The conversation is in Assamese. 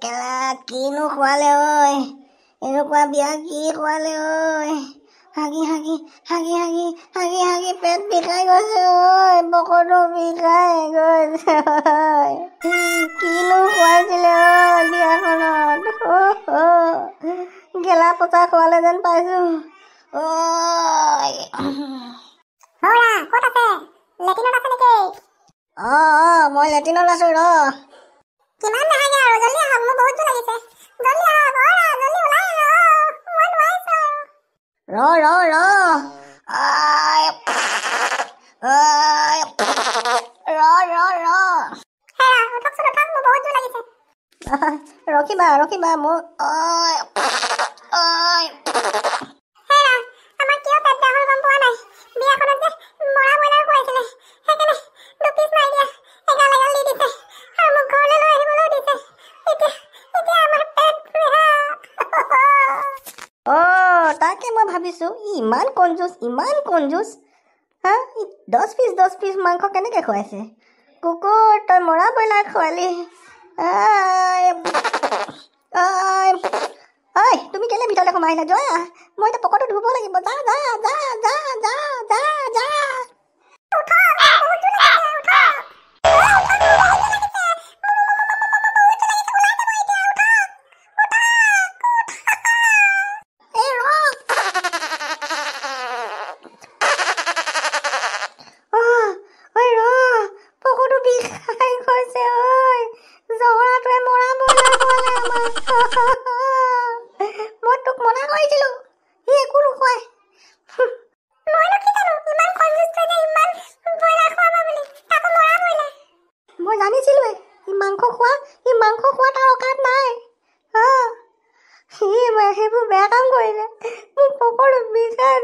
কেলা কিনো খোৱালে ঐ এনেকুৱা বিয়া কি খোৱালে ঐ হাগি হাগি হাগি হাগি হাগি হাগি পেট বিষাই গৈছে ঐ বকৰটো বিষাই গৈছে কিনো খুৱাইছিলে ঐ বিয়াখনত গেলা পচা খোৱালে যেন পাইছো ঐ ক'ত আছে লেটিনত আছে নেকি মই লেটিনত আছো ৰ কিমান নাহাগে আৰু জলদি আহক মোৰ বহুত জোৰ লাগিছে জলদি আহক জলদি ওলাই আহক মই নোৱাৰিছো ৰ উঠকচোন উঠক মোৰ বহুত জোৰ লাগিছে ৰখিবা মোৰ আমাৰ কিয় পেট বেয়া হ'ল গম পোৱা নাই বিয়াখনত যে মৰা ব্ৰইলাৰ খুৱাইছিলে সেইকাৰণে 2 পিচ মাৰি দিয়া এগাল দি দিছে আৰু মোক ঘৰলৈ লৈ আহিবলৈও দিছে এতিয়া আমাৰ পেট বেয়া তাকে মই ভাবিছো ইমান কঞ্জুচ হা 10 পিচ মাংস কেনেকে খুৱাইছে কুকুৰ তই মৰা ব্ৰইলাৰ খুৱালি তুমি কেলে ভিতৰলৈ সোমাই আহিলা যোৱা মই এতিয়া পকৰটো ধুব লাগিব যা মই তোক মনা কৰিছিলো সি একো নোখোৱাই মই জানিছিলোৱে ই মাংস খোৱা তাৰ অকাত নাই সি সেইবোৰ বেয়া কাম কৰিলে মোক পকৰটো বিষাই